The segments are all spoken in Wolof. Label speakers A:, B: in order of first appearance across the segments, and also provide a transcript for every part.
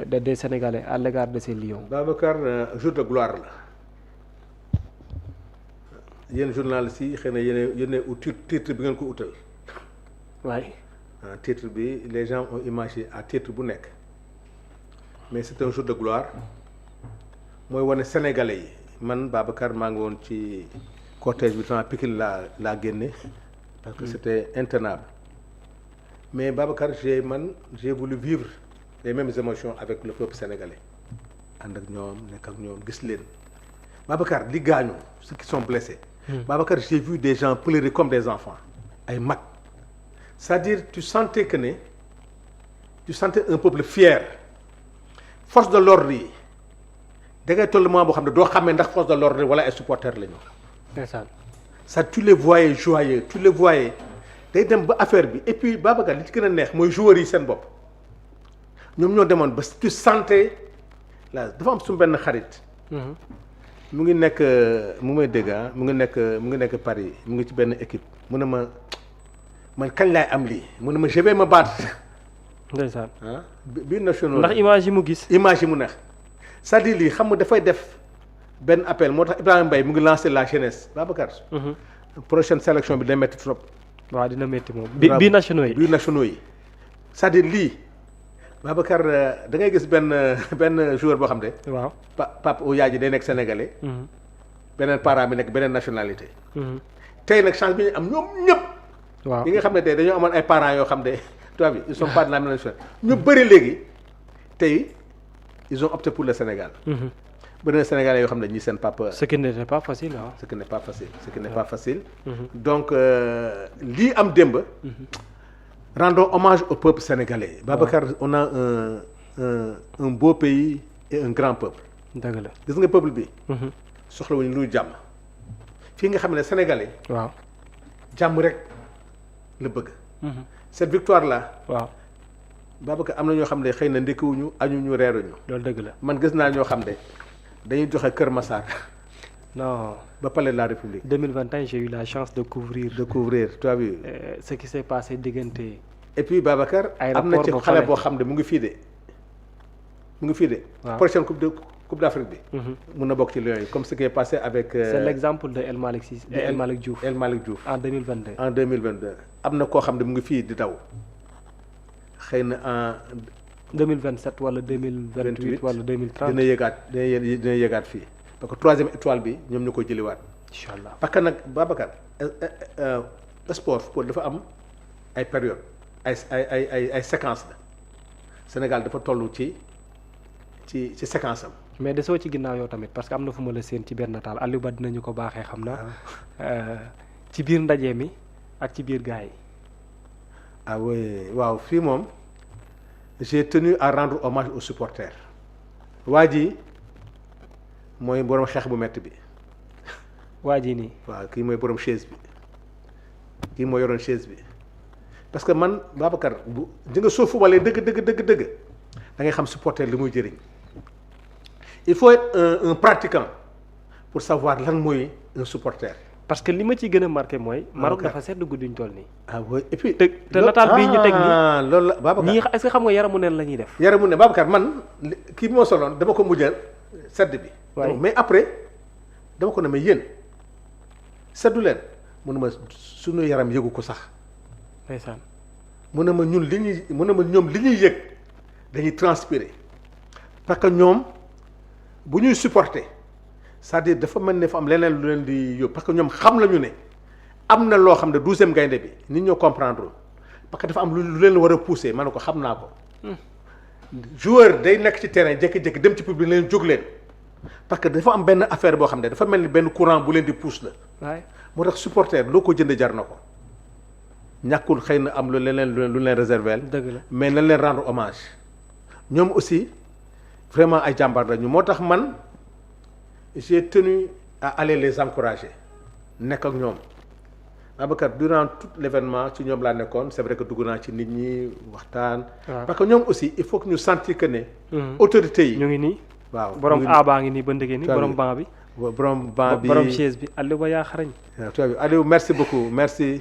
A: des Sénégalais à l'égard de ces lions.
B: Babacar jour de gloire la yéen journalistes yi xëy na yéen titre bi ngeen ko utal.
A: waaye.
B: titre bi les gens ont imagé à titre bu nekk mais c'est un jour de gloire mooy wane sénégalais yi man Babacar maa ngi woon ci cortège bi temps Pikine laa génne parce que c'était intenable mais Babacar j'ai voulu vivre les mêmes émotions avec le peuple sénégalais ànd ak ñoom nekk ak ñoom gis leen Babacar li gaañu ceux qui sont blessés. Babacar j'ai vu des gens pleurer comme des enfants ay mag. C'est-à-dire tu sentais un peuple fier force de l'ordre yi da ngay toll moment boo xam ne doo xamee ndax force de l'ordre wala ay supporters la ñu.
A: ndeysaan.
B: ça tu les voyais joyeux tu les voyais day dem ba affaire bi et puis Babacar li ci gën a neex mooy joueurs yi seen bopp ñoom ñoo demoon ba tu sentais là dafa am suñu benn xarit. mu ngi nekk mu may dégg mu ngi nekk Paris mu ngi ci benn équipe mu ne ma. man kañ laay am lii mu ne ma je vais me battre.
A: ndeysaan.
B: biir national
A: ndax image yi mu gis.
B: image yi mu neex c'est-à-dire lii xam nga dafay def benn appel moo tax Ibrahima Mbaye mu ngi lancer la jeunesse Babacar. prochaine sélection bi dina métti trop.
A: waaw dina métti moom. biir nationaux yi
B: biir nationaux yi c'est-à-dire lii Babacar da ngay gis benn joueur boo xam ne.
A: waaw
B: Pape Ouya ji day nekk sénégalais. beneen parent bi nekk beneen nationalité. tey nag chance bi ñu am ñoom ñëpp.
A: waaw
B: yi nga xam ne tey dañoo amoon ay parents yoo xam ne tubaab bi ils sont pas de la même nation ñu bëri léegi tey ils ont opté pour le Sénégal. bëri na Sénégalais yoo xam ne ñi seen papa.
A: ce qui n'était pas facile ah.
B: ce qui n'est pas facile. donc lii am démb. rendons hommage au peuple sénégalais. Babacar on a un beau pays et un grand peuple.
A: dëgg la
B: gis nga peuple bi. soxlawuñu lu jàmm. fii nga xam ne Sénégalais.
A: waaw
B: jàmm rek. la bëgg. cette victoire là.
A: waaw
B: Babacar am na ñoo xam ne xëy na ndekkiwuñu añuñu reeruñu.
A: loolu dëgg la
B: man gis naa ñoo xam ne dañuy joxe Kër Massar.
A: non
B: ba palais de la République.
A: 2021 j'ai eu la chance de couvrir.
B: tu as vu.
A: ce qui s'est passé diggante.
B: et puis Babacar. am na ci xale boo xam ne mu ngi fii de.
A: waaw
B: prochaine coupe d'Afrique bi. mun na bokk ci Lions yi comme ce qui est passé avec.
A: c'est l'exemple de El Malick Sy de El Malick Diouf.
B: El Malick Diouf
A: en 2022.
B: en 2022 am na koo xam ne mu ngi fii di daw xëy na en.
A: 2027 wala 2028 wala 2030
B: dina yëgaat fii parce que troisième étoile bi ñoom ñu ko jëliwaat.
A: incha allah
B: parce que nag Babacar sport dafa am ay période ay séquence la Sénégal dafa toll ci séquence am.
A: mais desoo ci ginnaaw yow tamit parce que am na fu ma la séen ci benn nataal Aliou Ba dinañu ko baaxee xam na ci biir ndaje mi ak ci biir gars yi.
B: ah oui waaw fii moom j'ai tenu à rendre hommage aux supporters waa ji mooy borom xeex bu metti bi.
A: waa ji nii.
B: waaw kii mooy borom chaise bi kii moo yoroon chaise bi parce que man Babacar bu di nga soo fubalee dëgg da ngay xam supporter li muy jëriñ. il faut être un pratiquant pour savoir lan mooy un supporter.
A: parce que li ma ciy gën a marqué mooy. Maroc dafa sedd guddi ñu toll nii.
B: ah oui et puis.
A: te nataal bii ñu teg nii
B: loolu la Babacar
A: ñii est-ce que xam nga yaramu neen la ñuy def.
B: yaramu neen Babacar man kii bi ma soloon dama ko mujjal sedd bi.
A: waaye
B: mais après dama ko ne ma yéen seddu leen mu ne ma sunu yaram yëgu ko sax.
A: ndeysaan.
B: mu ne ma ñun ñoom li ñuy yëg dañuy transpirer parce que ñoom. bu ñuy supporter c'est-à-dire dafa mel ne fa am leneen lu leen di yóbbu parce que ñoom xam nañu ne am na loo xam ne 12e gaynde bi nit ñoo comprendre parce que dafa am lu leen war a pousser ma ne ko xam naa ko. joueur day nekk ci terrain jékki-jékki dem ci public leen jóg leen parce que dafa am benn affaire boo xam ne dafa mel ni benn courant bu leen di pousse la.
A: waaye
B: moo tax supporter loo ko jënd jar na ko ñàkkul xëy na am lu leen réserver.
A: dëgg la
B: mais nañ leen rendre hommage ñoom aussi. vraiment ay jàmbaar lañu moo tax man j'ai tenu à aller les encourager nekk ak ñoom Babacar durant tout l'événement ci ñoom laa nekkoon c'est vrai que dugg naa ci nit ñi waxtaan. parce que ñoom aussi il faut que ñu sentir que ne. autorités yi
A: ñu ngi nii.
B: waaw
A: borom baa ngi nii ba ndege nii borom banc bi.
B: borom banc bi
A: borom chaise bi Aliou Ba yaa xarañ.
B: waaw Aliou merci beaucoup merci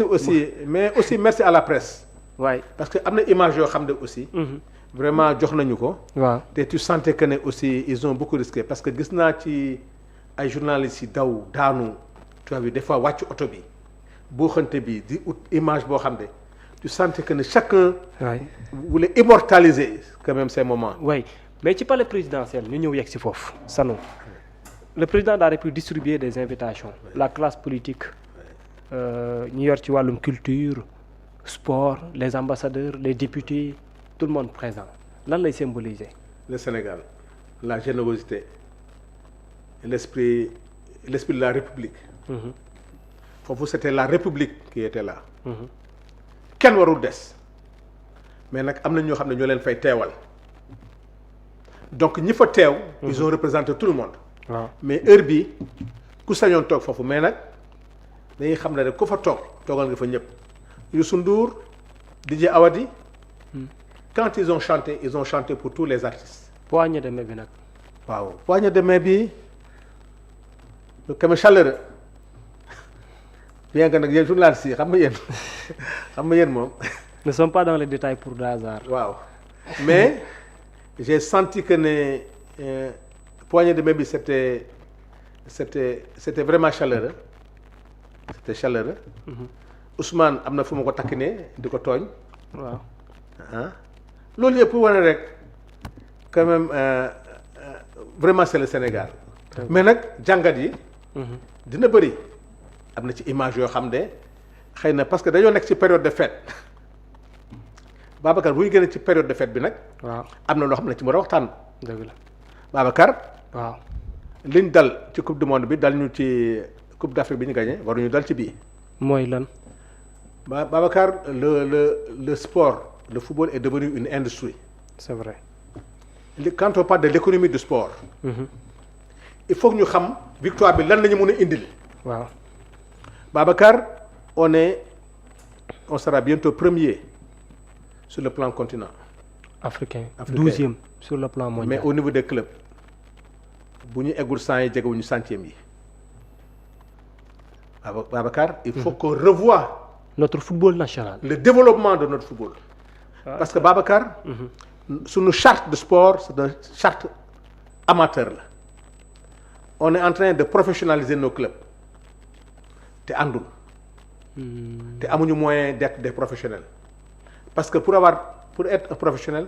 B: aussi mais aussi merci à la presse.
A: waay
B: parce que am na image yoo xam ne aussi. vraiment jox nañu ko.
A: waaw
B: te tu sentais que ne aussi ils ont beaucoup risqué parce que gis naa ci ay journalistes yi daw daanu tu vois des fois wàcc oto bi boo xante bi di ut image boo xam ne tu sentais que ne chacun
A: waay
B: voulait immortaliser quand même ces moments.
A: oui mais ci palais présidentiel ñu ñëw yegg si foofu Sano le président de la République distribuer des invitations la classe politique ñu yor ci wàllum culture sport les ambassadeurs les députés tout le monde présent lan lay symboliser.
B: Le Sénégal la générosité l'esprit de la République. foofu c'était la République qui était là. kenn warul des mais nag am na ñoo xam ne ñoo leen fay teewal donc ñi fa teew. ils ont représenté tout le monde.
A: waaw
B: mais heure bi ku sañoon toog foofu mais nag dañuy xam ne rek ku fa toog toogal nga fa ñëpp Youssou Ndour DJ Awadi quand ils ont chanté pour tous les artistes.
A: poignée de main bi nag.
B: waaw poignée de main bi quand même chaleureux bien que nag yéen journalistes yi xam nga yéen moom.
A: ne sommes pas dans les détails pour le hasard.
B: waaw mais j'ai senti que ne poignée de main bi c'était vraiment chaleureux c'était chaleureux. Ousmane am na fu ma ko takkinee di ko tooñ.
A: waaw
B: ah loolu yëpp pour wane rek quand même vraiment c'est le Sénégal. mais nag jàngat yi. dina bëri am na ci image yoo xam ne xëy na parce que dañoo nekk ci période de fête Babacar bu ñu génnee ci période de fête bi nag.
A: waaw
B: am na loo xam ne ci mën a waxtaan.
A: dëgg la
B: Babacar.
A: waaw
B: liñ dal ci coupe du monde bi dal ñu ci coupe d'Afrique bi ñu gagné waruñu dal ci bii.
A: mooy lan.
B: Babacar le sport le football est devenu une industrie.
A: c'est vrai.
B: Quand on parle de l'économie du sport. il faut que ñu xam victoire bi lan la ñu mën a indil.
A: waaw
B: Babacar on sera bientôt premier sur le plan continent.
A: africain 12e sur le plan mondial.
B: mais au niveau des clubs bu ñu eggul 100 yi jegewuñu 100e yi. Babacar il faut qu'on revoie
A: notre football national.
B: le développement de notre football. parce que Babacar. suñu charte de sport c'est une charte amateur la. on est en train de professionnaliser nos clubs te àndul. te amuñu moyen d'être des professionnels. parce que pour être un professionnel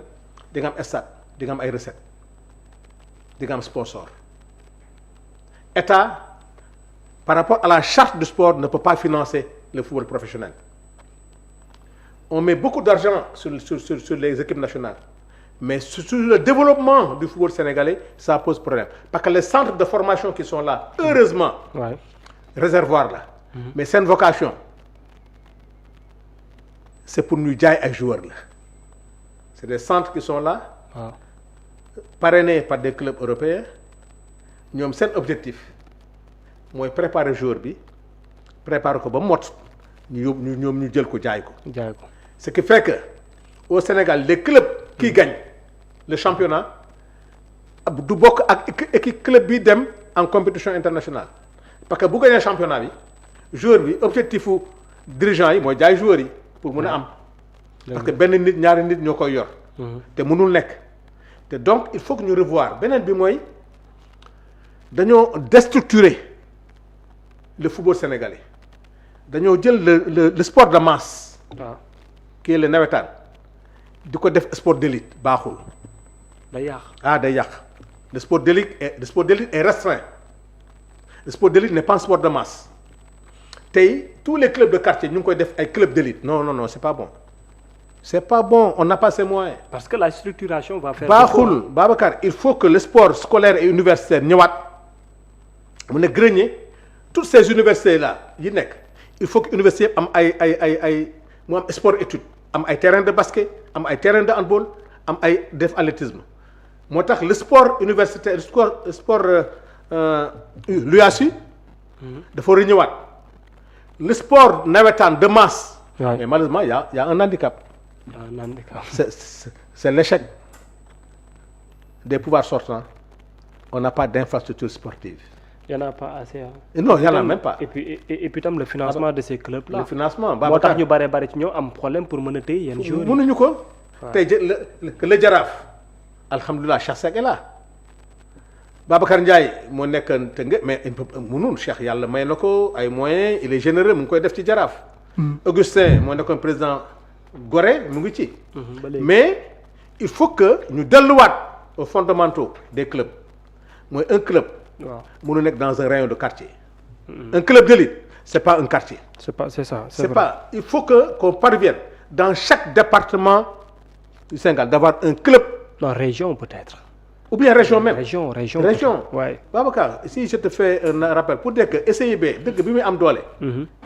B: di nga am stade di nga am ay recettes di nga am sponsor. État par rapport à la charte du sport ne peut pas financer le football professionnel. On met beaucoup d'argent sur les équipes nationales. Mais sur le développement du football sénégalais, ça pose problème. Parce que les centres de formation qui sont là, heureusement,
A: ouais.
B: Réservoir là. Mais c'est une vocation. C'est pour nous dire à joueurs là. C'est des centres qui sont là, parrainés par des clubs européens. Nous avons un objectif. Moi, préparer joueur bi, préparer ko ba mot, ñu jël ko jaay ko. Ce qui fait que au Sénégal, les clubs qui gagnent le championnat du bokk ak équipe club bi dem en compétition internationale. Parce que bu gagner championnat bi, joueur bi objectif u dirigeant yi mooy jaay joueurs yi pour mën a am. Parce que benn nit ñaari nit ñoo koy yor. te mënul nekk. te donc il faut que ñu revoir beneen bi mooy dañoo déstructurer le football sénégalais dañoo jël le sport de masse. qui est le nawetaan di ko def sport d'élite baaxul.
A: day yàq
B: day yàq. le sport d'élite est restreint. le sport d'élite n'est pas un sport de masse. tey tous les clubs de quartier ñu ngi koy def ay clubs d'élite non c'est pas bon. c'est pas bon on n'a pas ces moyens.
A: parce que la structuration va faire.
B: baaxul Babacar il faut que le sport scolaire et universitaire ñëwaat mu ne grenier toutes ces universités là yi nekk il faut que université yëpp am ay mu am sport étude am ay terrain de basket am ay terrain de handball am ay def athlétisme moo tax le sport universitaire le sport l'UASU dafa war a ñëwaat le sport nawetaan de masse. mais malheureusement y a un handicap. C'est l'échec des pouvoirs sortants. On n'a pas d'infrastructure sportive.
A: Il n'y en a pas assez.
B: Non, il n'y en a même pas.
A: Et puis le financement de ces clubs-là.
B: Le financement.
A: moo tax ñu bare ci ñoo am problème pour mën a téye yenn joueurs yi.
B: mënuñu ko tey le Jaraaf alhamdulilah Cheikh Seck est là Babacar Ndiaye moo nekk te nga mais mënul Cheikh yàlla may na ko ay moyens il est généreux mu ngi koy def ci Jaraaf. Augustin moo nekkoon président Gorée mu ngi ci. mais il faut que ñu delluwaat aux fondamentaux des clubs mooy un club.
A: waaw
B: mënu nekk dans un rayon de quartier. un club d'élite c'est pas un quartier.
A: c'est ça
B: c'est pas il faut que qu'on parvienne dans chaque département du Sénégal d'avoir un club.
A: non région peut-être.
B: ou bien région même
A: région
B: ouais. Babacar si je te fais un rappel pour dire que SIB dëgg bi muy am doole.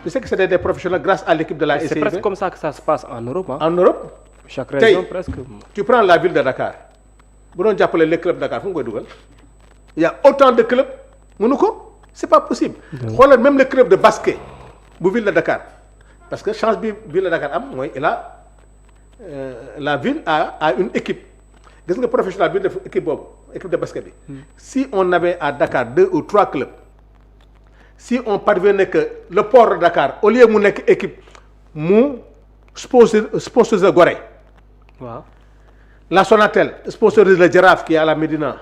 B: tu sais que c'était des professionnels grâce à l'équipe de la SIB.
A: c'est presque comme ça que ça se passe en Europe hein.
B: En Europe.
A: chaque région
B: tey
A: presque.
B: tu prends la ville de Dakar bu doon jàppale les clubs de Dakar fu mu koy dugal il y a autant de clubs mënu ko c'est pas possible. xoolal même le club de basket bu ville de Dakar parce que chance bi ville de Dakar am mooy la ville a une équipe. gis nga professionnel bi def équipe boobu équipe de basket bi. si on avait à Dakar 2 ou 3 clubs si on parvenait que le port de Dakar au lieu mu nekk équipe mu sponsorisé Gorée.
A: waaw
B: la Sonatel sponsorise le Jaraaf qui est à la Médina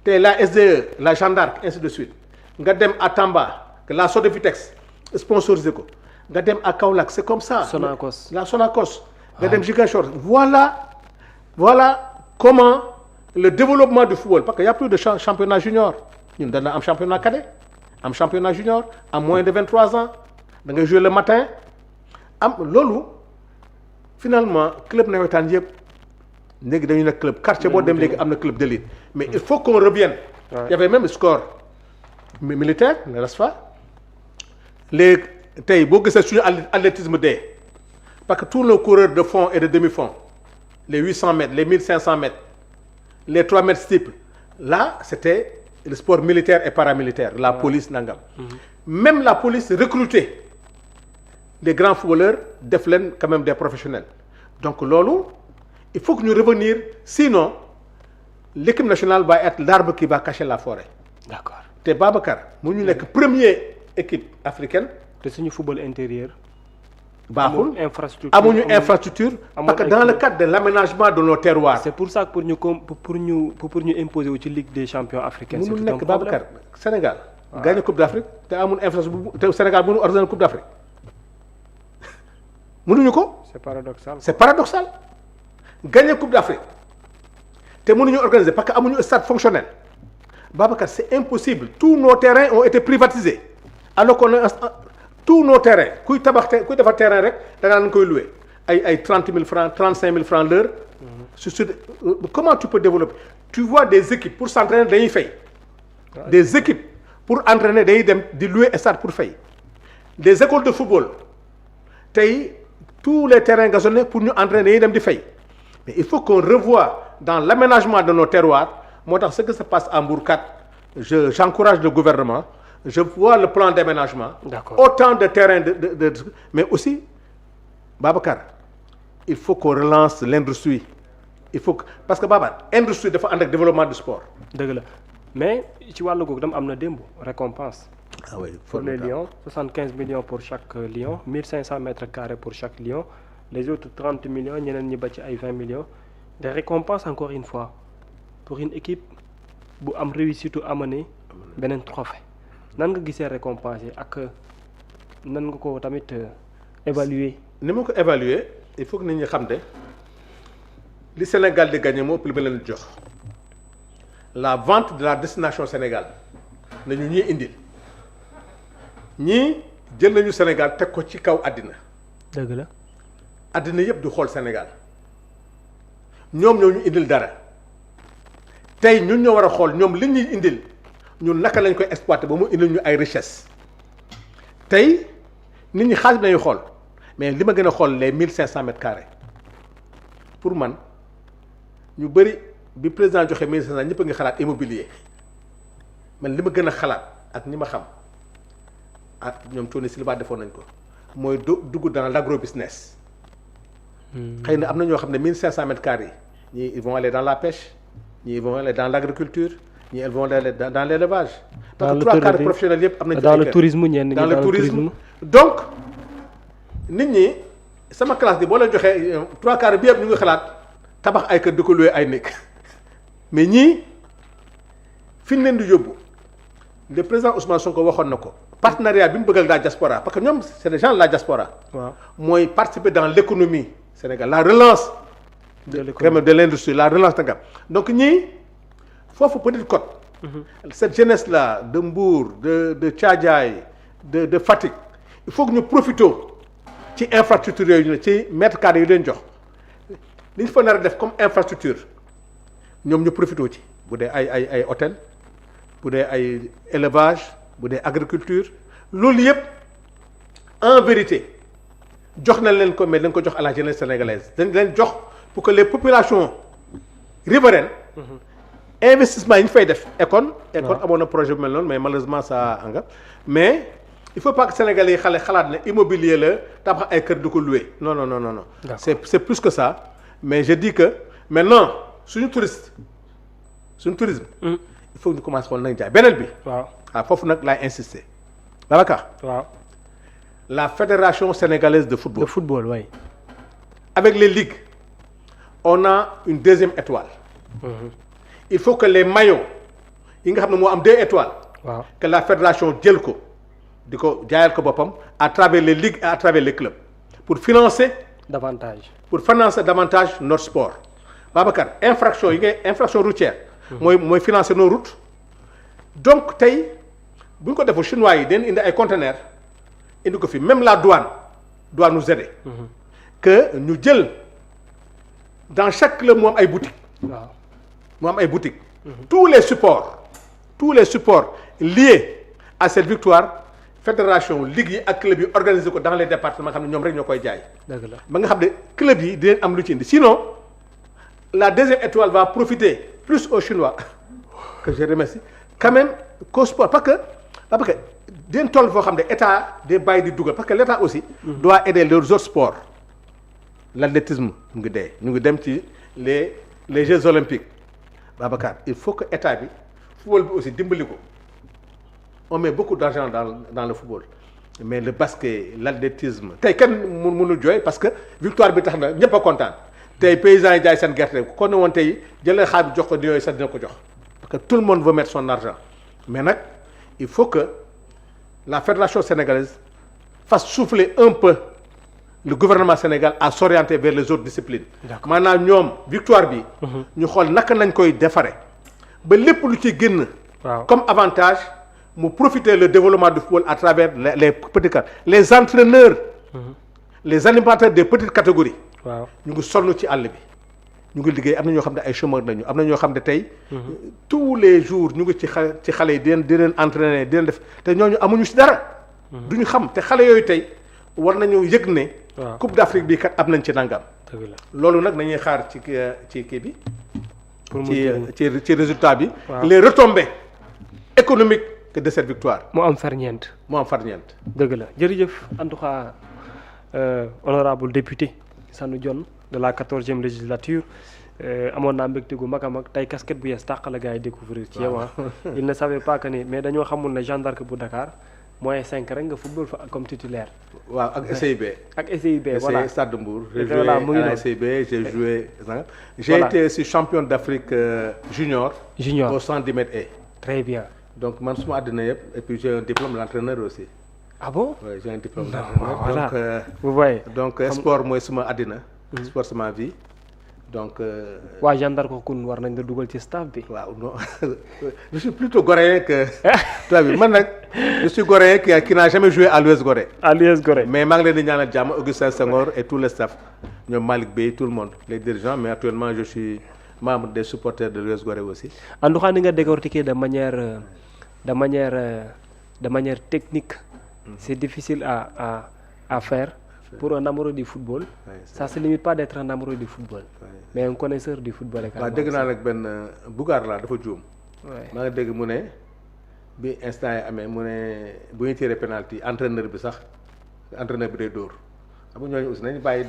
B: te la SDE la Jeanne d'Arc ainsi de suite nga dem à Tamba que la Sodefitex sponsorisé ko nga dem à Kaolack c'est comme ça.
A: Sonacos
B: la Sonacos. nga dem Ziguinchor voilà comment le développement du football parce que y a plus de championnat junior ñun dana am championnat cadet am championnat junior am moins de 23 ans da ngay jouer le matin am loolu finalement club nawetaan yëpp léegi dañu nekk club quartier boo dem léegi am na club d'élite mais il faut qu'on revienne. Il y avait même score militaire n'est-ce pas léegi tey boo gisee suñu athlétisme dee parce que tous nos coureurs de fond et de demi-fond les 800 mètres les 1500 mètres les 3 mètres steeple là c'était le sport militaire et paramilitaire la police nangam. Même la police recrutait les grands footballeurs def leen quand même des professionnels donc loolu il faut que ñu revenir sinon l'équipe nationale va être l'arbre qui va cacher la forêt.
A: d'accord
B: te Babacar mu ñu nekk première équipe africaine.
A: te suñu football intérieur.
B: baaxul
A: amuñu
B: infrastructure parce que dans le cadre de l'aménagement de nos terroirs.
A: c'est pour ça que pour ñu imposer wu ci Ligue des champions africaine.
B: mënul nekk Babacar Sénégal. gagné coupe d'Afrique te amul infrastructure te Sénégal mënu organiser coupe d'Afrique mënuñu ko. c'est paradoxal gagné coupe d'Afrique te mënuñu organiser parce que amuñu stade fonctionnel Babacar c'est impossible tous nos terrains ont été privatisés alors qu'on a tous nos terrains kuy defar terrain rek da nga leen koy louer ay 30 000 francs 35 000 francs l'heure. Comment tu peux développer tu vois des équipes pour s'entraîner dañuy fay. des équipes pour entraîner dañuy dem di louer stade pour fay. des écoles de football tey tous les terrains gazonnés pour ñu entraîner dañuy dem di fay mais il faut qu'on revoie dans l'aménagement de nos terroirs moo tax ce que se passe à Mbour 4 j'encourage le gouvernement. Je vois le plan d'aménagement.
A: D'accord.
B: Autant de terrains mais aussi Babacar il faut qu'on relance l'industrie il faut que parce que Babacar industrie dafa ànd ak développement du sport.
A: dëgg la mais ci wàllu googu dama am na démb récompense.
B: ah oui
A: pour les lions 75 millions pour chaque lion 1500 mètres carrés pour chaque lion les autres 30 millions ñeneen ñi ba ci ay 20 millions des récompenses encore une fois pour une équipe bu am réussite amener beneen trophée nan nga gisee récompense yi ak nan nga ko tamit évaluer.
B: ni ma ko évaluer il faut que nit ñi xam ne li Sénégal di gagné moo ëpp li ma leen jox la vente de la destination Sénégal nañu ñuy indil ñii jël nañu Sénégal teg ko ci kaw àddina.
A: dëgg la.
B: àddina yëpp du xool Sénégal ñoom ñoo ñu indil dara tey ñun ñoo war a xool ñoom li ñuy indil ñun naka lañ koy exploiter ba mu indil ñu ay richesse tey nit ñi xaalis bi nañu xool mais li ma gën a xool les 1500 mètres carrés pour man ñu bëri bi président joxe 1500 ñëpp a ngi xalaat immobilier man li ma gën a xalaat ak ñi ma xam ak ñoom Tony Silva defoon nañ ko mooy dugg dans l'agro business. xëy na am na ñoo xam ne 1500 mètres carrés yi ñii ils vont aller dans la pêche ñii ils vont aller dans l'agriculture ñii ils vont aller dans l'élevage. parce que 3 quarts professionnels yëpp am nañu.
A: dans le tourisme ñenn ñi
B: dans le tourisme donc nit ñi sama classe bi boo leen joxee 3 quarts bi yëpp ñu ngi xalaat tabax ay kër di ko loué ay nekk mais ñii fi ñu leen di yóbbu le président Ousmane Sonko waxoon na ko partenariat bi mu bëggal la diaspora parce que ñoom c'est des gens de la diaspora.
A: waaw
B: mooy participer dans l'économie Sénégal la relance. de l'industrie la relance nagam donc ñii foofu Petite Côte. cette jeunesse là de Mbour de Thiadiaye de Fatick il faut que ñu profité ci infrastructure yooyu ci mètre carré yu leen jox li ñu fa nar a def comme infrastructure ñoom ñu profité ci bu dee ay hôtel bu dee ay élevage bu dee agriculture loolu yëpp en vérité jox nañ leen ko mais dañ ko jox à la jeunesse sénégalaise dañ leen jox pour que les populations riveraines investissement yi ñu fay def Akon amoon na projet bu mel noonu mais malheureusement ça anga mais il faut pas que Sénégalais yi xalaat ne immobilier la tabax ay kër du ko louer non c'est plus que ça mais je dis que maintenant suñu tourisme il faut que ñu commencer xool nañ jaay beneen bi waaw foofu nag laay insister Babacar
A: waaw
B: la fédération sénégalaise de football
A: oui.
B: avec les ligues on a une deuxième étoile il faut que les maillots yi nga xam ne moo am 2 étoiles que la fédération jël ko di ko jaayal ko boppam à travers les ligues et à travers les clubs pour financer davantage notre sport Babacar infraction routière mooy financer nos routes donc tey bu ñu ko defee chinois yi dañ indi ay conteneurs indi ko fi même la douane doit nous aider que ñu jël dans chaque club mu am ay boutiques tous les supports liés à cette victoire fédération ligue yi ak club yi organisé ko dans les départements nga xam ne ñoom rek ñoo koy jaay. dëgg la ba nga xam ne club yi dinañ am lu ci indi sinon la deuxième étoile va profiter plus aux Chinois que je remercie quand même qu'au sport parce que dinañ toll foo xam ne état day bàyyi di dugal parce que l'état aussi. doit aider les autres sports. L'athlétisme ñu ngi dem ci les Jeux olympiques Babacar il faut que état bi football bi aussi dimbali ko. On met beaucoup d'argent dans le football mais le basket l'athlétisme tey kenn mënul jooy parce que victoire bi tax na ñëpp a kontaan tey paysans yi jaay seen gerte kon ne woon tey jëlee xaalis bi jox ko yooyu sax dina ko jox parce que tout le monde veut mettre son argent mais nag il faut que la fédération sénégalaise fasse souffler un peu le gouvernement Sénégal à s'orienter vers les autres disciplines maanaam ñoom victoire bi ñu xool naka nañ koy defare ba lépp lu ci génn comme avantage mu profiter le développement du football à travers les petits cas les entraîneurs les animateurs des petites catégories ñu ngi sonn ci àll bi ñu ngi liggéey am na ñoo xam ne ay chômeurs lañu am na ñoo xam ne tey tous les jours ñu ngi ci xale yi di leen entraîner di leen def te ñooñu amuñu ci dara duñu xam te xale yooyu tey war nañu yëg ne Coupe d'Afrique bi kat am nañ ci nangam loolu nag nañuy xaar ci kii bi ci résultat bi les retombées économiques de cette victoire.
A: mu am ferñeent. dëgg la jërëjëf en tout cas honorable député Sanu Dione de la 14e législature amoon naa mbégte gu mag a mag tey casquette bu yees tàq la gars yi découvrir ci yow il ne savait pas que ni mais dañoo xamul ne Jeanne d'Arc bu Dakar moins 5 rek nga football fa comme titulaire.
B: waaw ak SIB.
A: Voilà
B: Stade de Mbour. j'ai joué à SIB j'ai joué. j'ai été aussi champion d'Afrique junior. au 110 mètres haies.
A: très bien.
B: donc man suma àddina yëpp et puis j'ai un diplôme d'entraîneur aussi.
A: ah bon.
B: oui j'ai un diplôme d'entraîneur.
A: Voilà. Vous voyez.
B: donc sport mooy suma àddina. sport sama vie donc.
A: waa Jeanne d'Arc kun war nañ la dugal ci staff bi.
B: waaw non je suis plutôt goréen que. toi bi man nag je suis goréen qui n'a jamais joué à l'US Gorée. mais maa ngi leen di ñaanal jàmm Augustin Senghor et tout le staff ñoom Malick Bey tout le monde les dirigeants mais actuellement je suis membre des supporters de l'US Gorée aussi.
A: en tout cas ni nga décortiquer de manière technique. C'est difficile à faire pour un amoureux du football. Ça se limite pas d'être un amoureux du football. Mais un connaisseur du football également.
B: waaw dégg naa nag benn Bougar laa dafa juum. maa ngi dégg mu ne bi instant yi amee mu ne bu ñu tiré penalty entraîneur bi day dóor xam nga ñooñu aussi nañu bàyyi.